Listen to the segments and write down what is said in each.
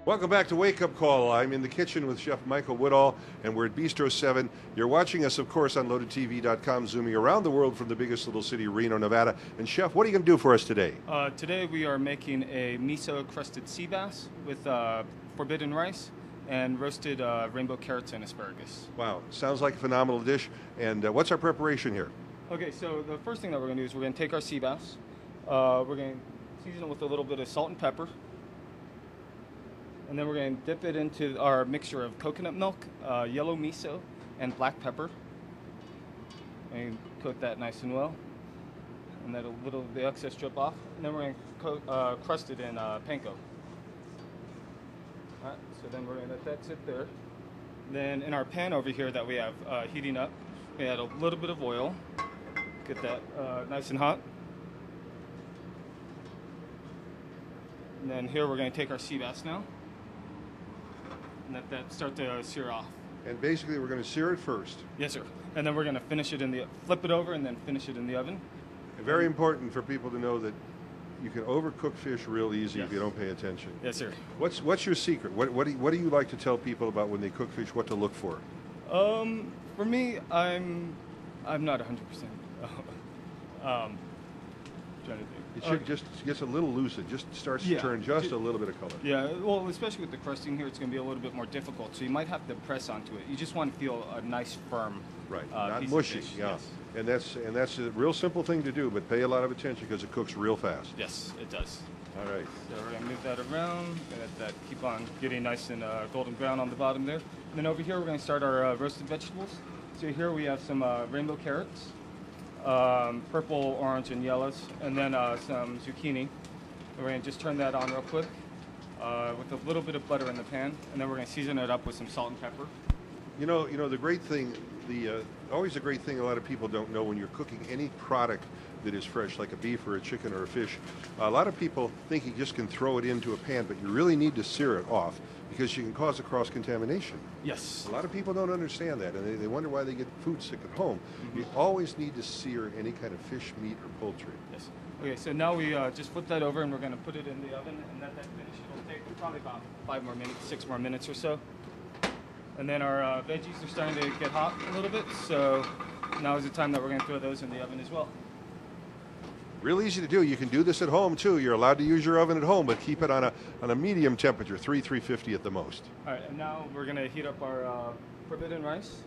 Welcome back to Wake Up Call. I'm in the kitchen with Chef Michael Woodall, and we're at Bistro 7. You're watching us, of course, on LoadedTV.com, zooming around the world from the biggest little city, Reno, Nevada. And Chef, what are you going to do for us today? Today we are making a miso crusted sea bass with forbidden rice and roasted rainbow carrots and asparagus. Wow, sounds like a phenomenal dish. And what's our preparation here? Okay, so the first thing that we're going to do is we're going to take our sea bass. We're going to season it with a little bit of salt and pepper. And then we're going to dip it into our mixture of coconut milk, yellow miso, and black pepper. And coat that nice and well. And let a little of the excess drip off. And then we're going to crust it in panko. Alright, so then we're going to let that sit there. Then in our pan over here that we have heating up, we add a little bit of oil. Get that nice and hot. And then here we're going to take our sea bass now. And let that start to sear off. And basically we're going to sear it first. Yes, sir. And then we're going to finish it in the, flip it over and then finish it in the oven. Very important for people to know that you can overcook fish real easy if you don't pay attention. Yes, sir. What's your secret? What do you like to tell people about when they cook fish, what to look for? For me, I'm not 100%. Trying to think. It should just gets a little loose. It just starts to turn just a little bit of color. Yeah, well, especially with the crusting here, it's going to be a little bit more difficult. So you might have to press onto it. You just want to feel a nice, firm, not piece mushy. of fish. Yeah, Yes. and that's a real simple thing to do, but pay a lot of attention because it cooks real fast. Yes, it does. All right. So we're going to move that around. Let that keep on getting nice and golden brown on the bottom there. And then over here, we're going to start our roasted vegetables. So here we have some rainbow carrots. Purple, orange, and yellows, and then some zucchini. We're going to just turn that on real quick with a little bit of butter in the pan, and then we're going to season it up with some salt and pepper. You know, the great thing, always a great thing a lot of people don't know when you're cooking any product that is fresh, like a beef or a chicken or a fish. A lot of people think you just can throw it into a pan, but you really need to sear it off because you can cause a cross-contamination. Yes. A lot of people don't understand that, and they wonder why they get food sick at home. Mm-hmm. You always need to sear any kind of fish, meat, or poultry. Yes. Okay, so now we just flip that over, and we're going to put it in the oven and let that finish. It'll take probably about 5 more minutes, 6 more minutes or so. And then our veggies are starting to get hot a little bit, so now is the time that we're going to throw those in the oven as well. Real easy to do. You can do this at home too. You're allowed to use your oven at home, but keep it on a medium temperature, 350 at the most. All right, and now we're going to heat up our forbidden rice.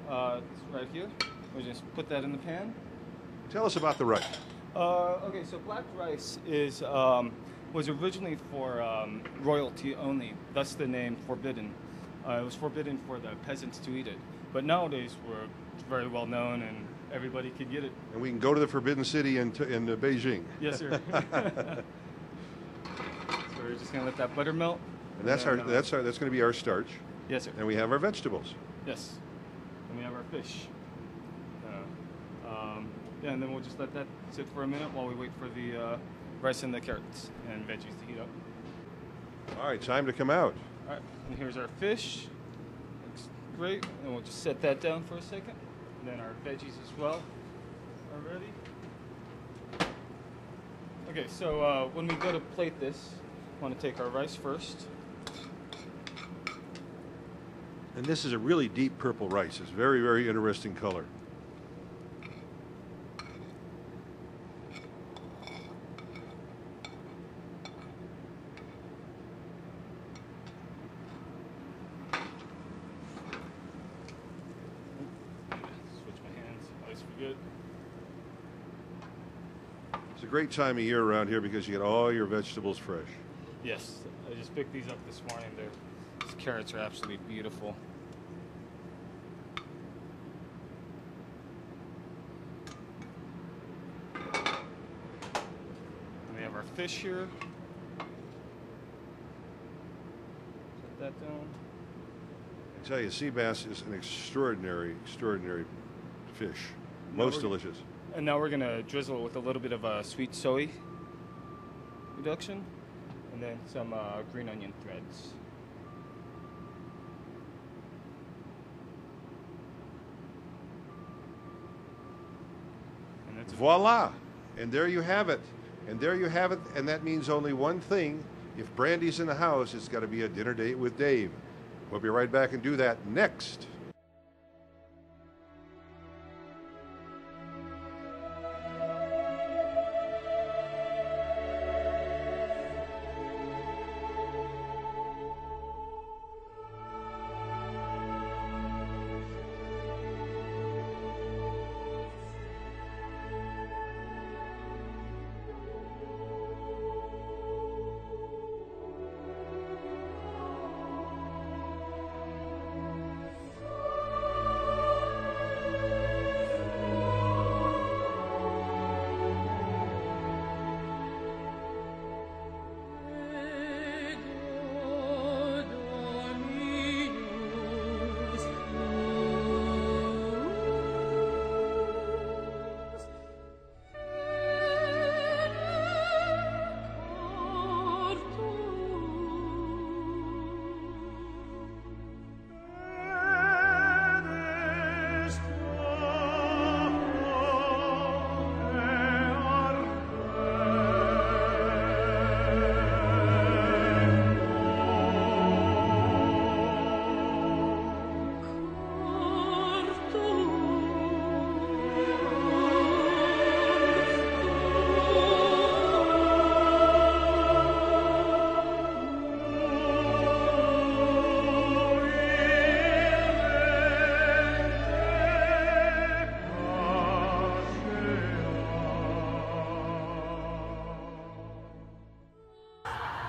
It's right here. We'll just put that in the pan. Tell us about the rice. Okay, so black rice is was originally for royalty only, thus the name forbidden. It was forbidden for the peasants to eat it, but nowadays we're very well known and everybody could get it. And we can go to the Forbidden City in Beijing. Yes, sir. So we're just gonna let that butter melt. And that's going to be our starch. Yes, sir. And we have our vegetables. Yes. And we have our fish. Yeah, and then we'll just let that sit for a minute while we wait for the rice and the carrots and veggies to heat up. All right, time to come out. All right, and here's our fish. Looks great. And we'll just set that down for a second. And then our veggies as well are ready. Okay, so when we go to plate this, we want to take our rice first. And this is a really deep purple rice. It's very, very interesting color. Good. It's a great time of year around here because you get all your vegetables fresh. Yes, I just picked these up this morning. These carrots are absolutely beautiful. And we have our fish here. Set that down. I tell you, sea bass is an extraordinary fish. Most delicious. And now we're going to drizzle it with a little bit of a sweet soy reduction and then some green onion threads. And that's Voila! And there you have it. And there you have it. And that means only one thing. If Brandy's in the house, it's got to be a dinner date with Dave. We'll be right back and do that next.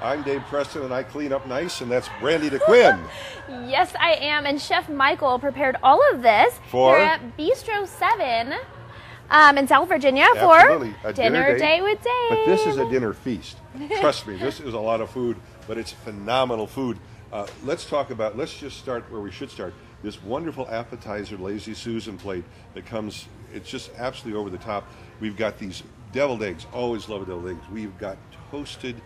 I'm Dave Preston, and I clean up nice, and that's Brandy DeQuinn. Yes, I am, and Chef Michael prepared all of this For? here at Bistro 7 in South Virginia Absolutely. for A dinner date with Dave. But this is a dinner feast. Trust me, this is a lot of food, but it's phenomenal food. Let's just start where we should start. This wonderful appetizer, Lazy Susan plate that comes, it's just absolutely over the top. We've got these deviled eggs. Always love deviled eggs. We've got toasted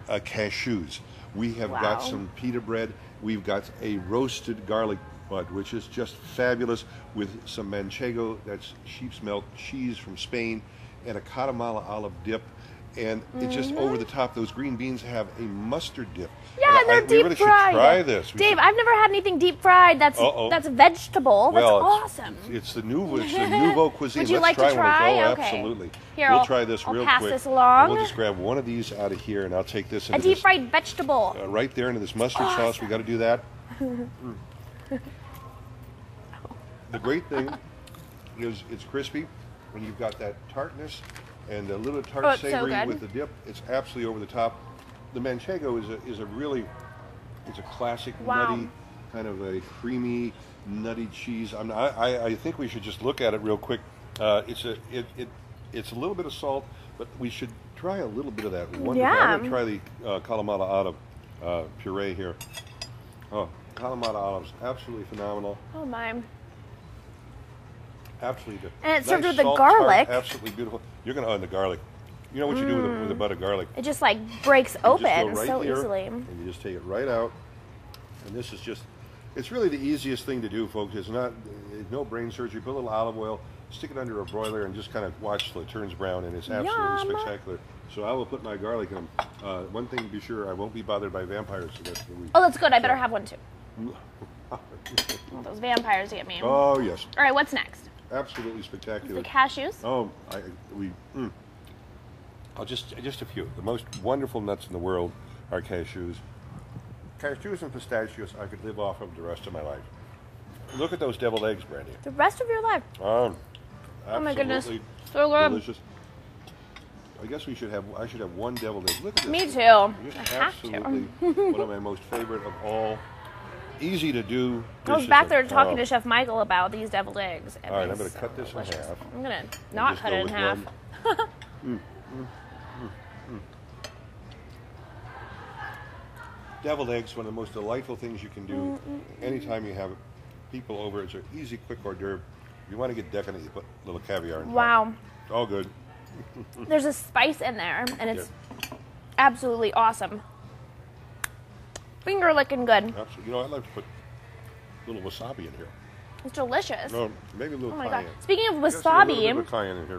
cashews. We have got some pita bread. We've got a roasted garlic bud, which is just fabulous, with some manchego, that's sheep's milk, cheese from Spain, and a Guatemala olive dip. And it's just over the top. Those green beans have a mustard dip. Yeah, and they're deep we really fried. should try this. Dave, I've never had anything deep fried that's vegetable. That's well, awesome. It's the nouveau cuisine. Would you Let's like to try? one. Oh, Okay. absolutely. Here, we'll try this I'll real pass quick. this along. We'll just grab one of these out of here, and I'll take this A into deep this, fried vegetable. right there into this mustard sauce. We got to do that. The great thing is it's crispy, and you've got that tartness and a little tart savory with the dip. It's absolutely over the top. The manchego is a classic nutty, kind of a creamy, nutty cheese. I think we should just look at it real quick. It's a little bit of salt, but we should try a little bit of that. I'm going to try the Kalamata olive puree here. Oh, Kalamata olives, absolutely phenomenal. Oh my. Absolutely. And it's served with the salt, garlic. Tart, absolutely beautiful. You're going to own the garlic. You know what you do with a butt of garlic? It just like breaks You open just go right so here, easily. And you just take it right out. And this is just, it's really the easiest thing to do, folks. It's no brain surgery. Put a little olive oil, stick it under a broiler, and just kind of watch till it turns brown, and it's absolutely spectacular. So I will put my garlic in. One thing to be sure, I won't be bothered by vampires the rest of the week. Oh, that's good. I better have one too. Well, those vampires get me. Oh, yes. All right, what's next? Absolutely spectacular. The cashews? Oh, just a few. The most wonderful nuts in the world are cashews. Cashews and pistachios I could live off of the rest of my life. Look at those deviled eggs, Brandy. The rest of your life? Oh my goodness. So good. Delicious. I guess I should have one deviled egg. Look at this. Me too. Just I have absolutely one of my most favorite of all. Easy to do. I was back there talking to Chef Michael about these deviled eggs. All right, I'm going to cut this in half. I'm going to not cut it in half. Deviled eggs, one of the most delightful things you can do anytime you have people over. It's an easy, quick hors d'oeuvre. If you want to get decadent, you put a little caviar in top. Wow. It's all good. There's a spice in there, and it's absolutely awesome. Finger licking good. Absolutely. You know, I'd like to put a little wasabi in here. It's delicious. No, maybe a little cayenne. God. Speaking of Just a little bit wasabi, of cayenne in here.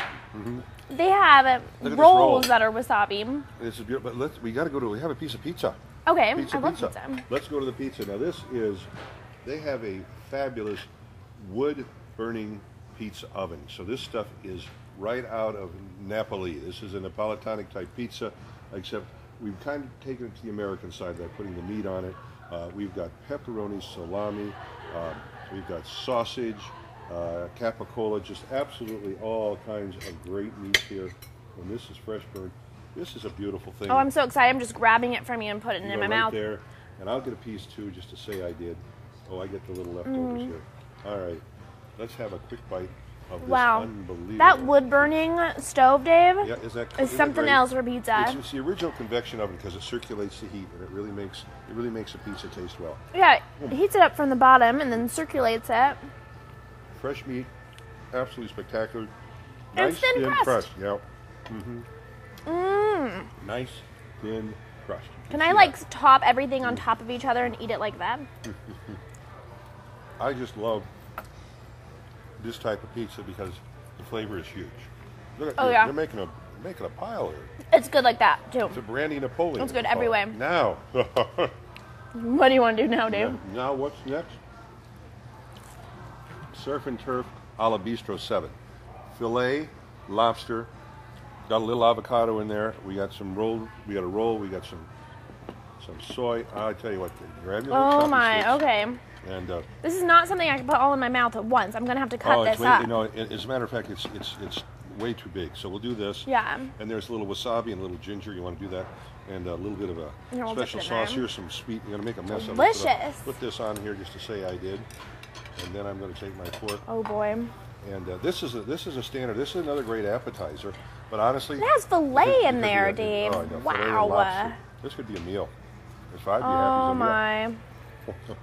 They have Look at this rolls roll. that are wasabi. This is beautiful. But we got to go to. We have a piece of pizza. Okay, Pizza, I love pizza. pizza. Let's go to the pizza. Now this is, they have a fabulous wood burning pizza oven. So this stuff is right out of Napoli. This is a Neapolitan type pizza, except we've kind of taken it to the American side by putting the meat on it. We've got pepperoni, salami, we've got sausage, capicola, just absolutely all kinds of great meats here. And this is fresh burned. This is a beautiful thing. Oh, I'm so excited. I'm just grabbing it from you and putting it You in go my right mouth. there, and I'll get a piece too, just to say I did. Oh, I get the little leftovers here. All right, let's have a quick bite of this Wow. unbelievable. That wood burning stove, Dave, Yeah, is that is something else for pizza. It's the original convection oven because it circulates the heat, and it really makes a pizza taste well. Yeah, it heats it up from the bottom and then circulates it. Fresh meat, absolutely spectacular. And Nice thin crust. Yeah. Mm-hmm. Nice thin crust. You Can see I like that? top everything on top of each other and eat it like that? I just love this type of pizza because the flavor is huge. Look at Oh, yeah. They're making a pile here. It's good like that too. It's a brandy Napoleon. It's good called. every way. Now, What do you want to do now, Dave? now what's next? Surf and turf a la Bistro 7. Filet, lobster, got a little avocado in there. We got some roll. We got a roll. We got some soy. I tell you what, grab your little Oh choppy my, sticks okay. And This is not something I can put all in my mouth at once. I'm gonna have to cut it's this way, up. you know, as a matter of fact, it's way too big. So we'll do this. Yeah. And there's a little wasabi and a little ginger. You want to do that, and a little bit of a Yeah, we'll special dip it in sauce there. here. Some sweet. You're gonna make a mess of it. Delicious. Put this on here just to say I did, and then I'm gonna take my fork. Oh boy. And this is a standard. This is another great appetizer. But honestly, It has filet it could in be there, a- Dave. oh, I know, filet and Wow. lobster. This could be a meal. If I'd be happy, Oh it's a meal. my.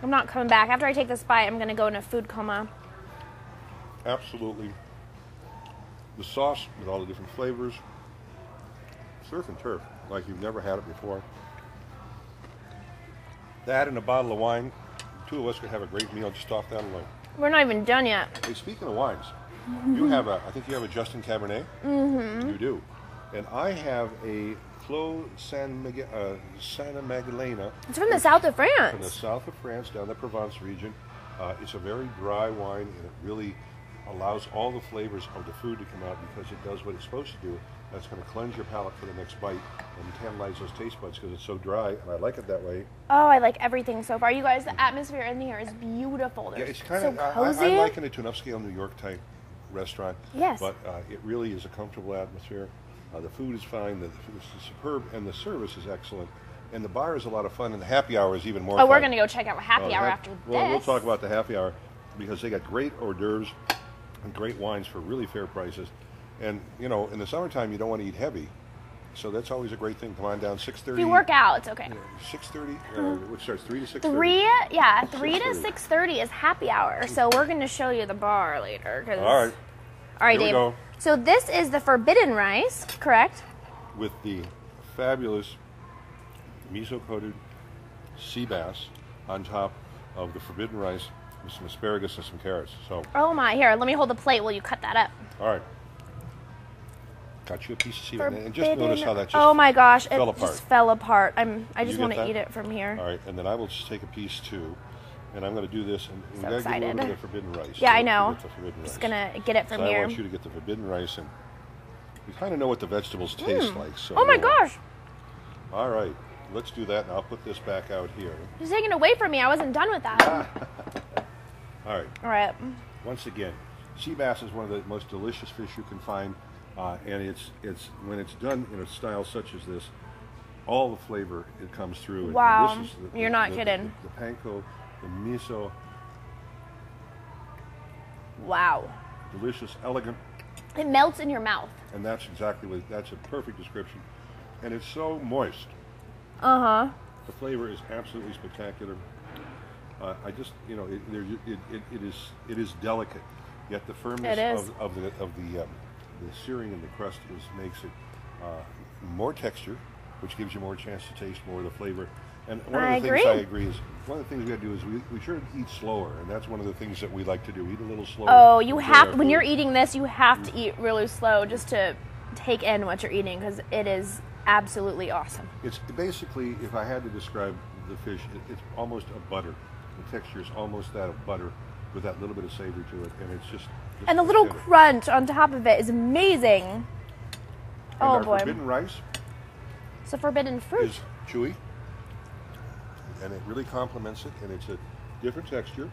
I'm not coming back. After I take this bite, I'm gonna go into food coma. Absolutely. The sauce with all the different flavors. Surf and turf, like you've never had it before. That and a bottle of wine. The two of us could have a great meal just off that alone. We're not even done yet. Hey, speaking of wines, you have I think you have a Justin Cabernet. Mm-hmm. You do. And I have a Clos Santa Magdalena. It's from the south of From the France. south of France, down the Provence region. It's a very dry wine, and it really allows all the flavors of the food to come out because it does what it's supposed to do. That's going to cleanse your palate for the next bite and tantalize those taste buds because it's so dry, and I like it that way. Oh, I like everything so far. You guys, the atmosphere in here is beautiful. Yeah, There's it's kind so of. cozy. I liken it to an upscale New York type restaurant. Yes. But it really is a comfortable atmosphere. The food is fine. The food is superb, and the service is excellent. And the bar is a lot of fun, and the happy hour is even more Oh, fun. we're gonna go check out happy hour after this. Well, we'll talk about the happy hour because they got great hors d'oeuvres and great wines for really fair prices. And you know, in the summertime, you don't want to eat heavy, so that's always a great thing. Come on down, 6:30. If you work out, it's okay. 6:30. Which starts 3 to 6:30. 3 to 6:30 is happy hour. So we're gonna show you the bar later. All right. All right, Here we Dave. go. So this is the forbidden rice, correct? With the fabulous miso-coated sea bass on top of the forbidden rice with some asparagus and some carrots. So, Oh my! Here, let me hold the plate while you cut that up. all right. Got you a piece of sea bass. And just notice how that just oh my gosh! It fell apart. just fell apart. I just You want get to that? eat it from here. All right, and then I will just take a piece too, and I'm going to do this. And we So got to get a little bit excited. of the forbidden rice. Yeah, I So know. get the forbidden Just rice. gonna get it from So I here. want you to get the forbidden rice, and you kind of know what the vegetables taste like. So Oh my you'll- gosh! All right, let's do that, and I'll put this back out here. You're taking it away from me. I wasn't done with that. All right. All right. Once again, sea bass is one of the most delicious fish you can find, and it's when it's done in a style such as this, all the flavor it comes through. And Wow. this is You're not kidding. The panko, the miso, Wow. delicious, elegant, It melts in your mouth. and that's a perfect description. And it's so moist. Uh huh. The flavor is absolutely spectacular. I just, you know, it is delicate, yet the firmness It is. of the searing in the crust makes it more texture, which gives you more chance to taste more of the flavor. And one of the things I agree is, one of the things we got to do is we should eat slower, and that's one of the things that we like to do. Eat a little slower. Oh, you have, when you're eating this, you have to eat really slow just to take in what you're eating, because it is absolutely awesome. It's basically, if I had to describe the fish, it's almost a butter. The texture is almost that of butter with that little bit of savor to it, and it's just and the little crunch on top of it is amazing. And oh our boy. forbidden rice It's a forbidden fruit. is chewy, and it really complements it, and it's a different texture.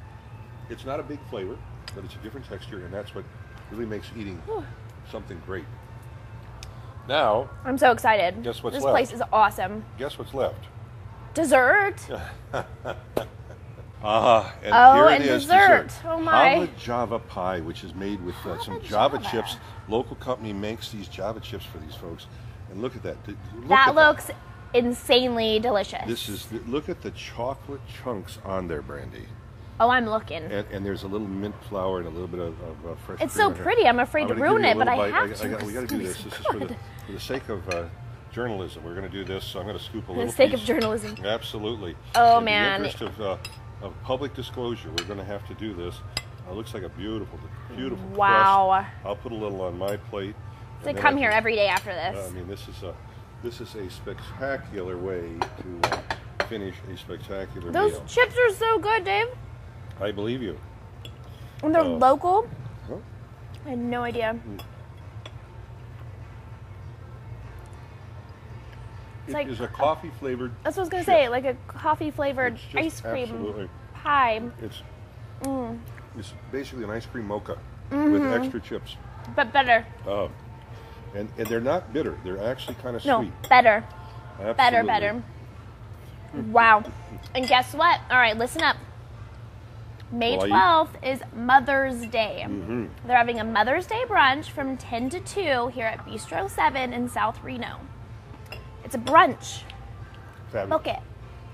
It's not a big flavor, but it's a different texture, and that's what really makes eating something great. Now, I'm so excited. Guess what's this left? place is awesome. Guess what's left? Dessert. And Oh, here and it is, dessert. Oh my. Java Java pie, which is made with some Java chips. Local company makes these Java chips for these folks, and look at that. That looks insanely delicious. This is look at the chocolate chunks on there, Brandy. Oh, I'm looking. And there's a little mint flour and a little bit of fresh. It's cream so in here. pretty. I'm afraid to gonna give ruin you a it, but little I bite. have to. We got to do this. This is for the sake of journalism. We're going to do this, so I'm going to scoop a little. For the sake piece. of journalism. Absolutely. Oh, In man. the interest of public disclosure, we're going to have to do this. It looks like a beautiful Wow. crust. I'll put a little on my plate. So come here every day after this. I mean, this is a spectacular way to finish a spectacular Those meal. chips are so good, Dave. I believe you. And they're local. Huh? I had no idea. It is a coffee flavored. That's what I was gonna say, like a coffee flavored ice cream absolutely. pie, It's basically an ice cream mocha with extra chips. but better. And they're not bitter. They're actually kind of No, sweet. better, Absolutely. better. Wow. And guess what? All right, listen up. May 12th is Mother's Day. They're having a Mother's Day brunch from 10 to 2 here at Bistro 7 in South Reno. It's a brunch. Fabulous. Book it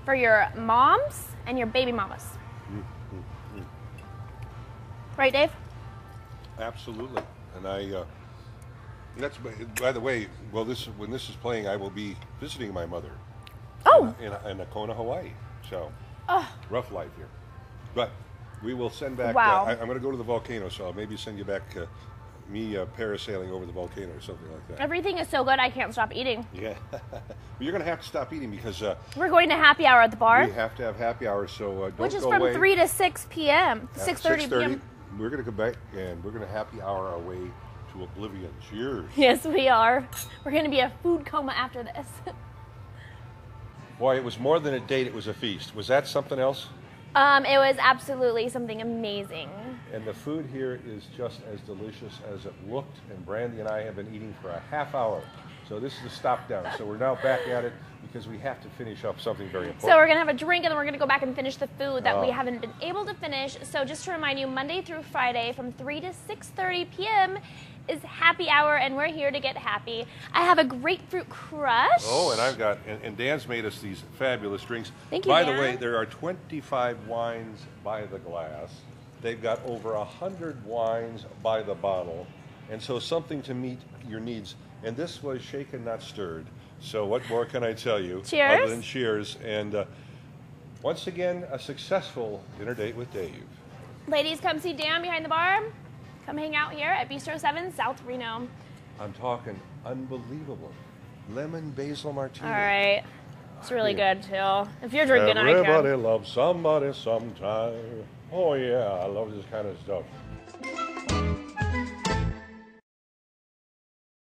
for your moms and your baby mamas. Right, Dave? Absolutely. And that's, by the way, well, when this is playing, I will be visiting my mother. Oh. In Nakona, Hawaii. So, rough life here. But we will send back. Wow. I'm going to go to the volcano, so I'll maybe send you back me parasailing over the volcano or something like that. Everything is so good, I can't stop eating. Yeah. But you're going to have to stop eating because We're going to happy hour at the bar, we have to have happy hour, so don't which is go from away. 3 to 6 p.m. At 6:30 p.m. We're going to come back and we're going to happy hour our way to oblivion. Cheers. Yes, we are. We're going to be a food coma after this. Boy, it was more than a date, it was a feast. Was that something else? It was absolutely something amazing. And the food here is just as delicious as it looked, and Brandy and I have been eating for a half hour. So this is a stop down. So we're now back at it because we have to finish up something very important. So we're going to have a drink and then we're going to go back and finish the food that we haven't been able to finish. So just to remind you, Monday through Friday from 3 to 6:30 p.m. is happy hour, and we're here to get happy. I have a grapefruit crush. Oh, and I've got, and Dan's made us these fabulous drinks. Thank you, By Dan. the way, there are 25 wines by the glass. They've got over 100 wines by the bottle. And so something to meet your needs. And this was shaken, not stirred. So what more can I tell you? Cheers. Other than cheers. And once again, a successful dinner date with Dave. Ladies, come see Dan behind the bar. Come hang out here at Bistro 7, South Reno. I'm talking unbelievable. Lemon basil martini. All right. It's really good, too. If you're drinking, I can. Everybody loves somebody sometime. Oh, yeah, I love this kind of stuff.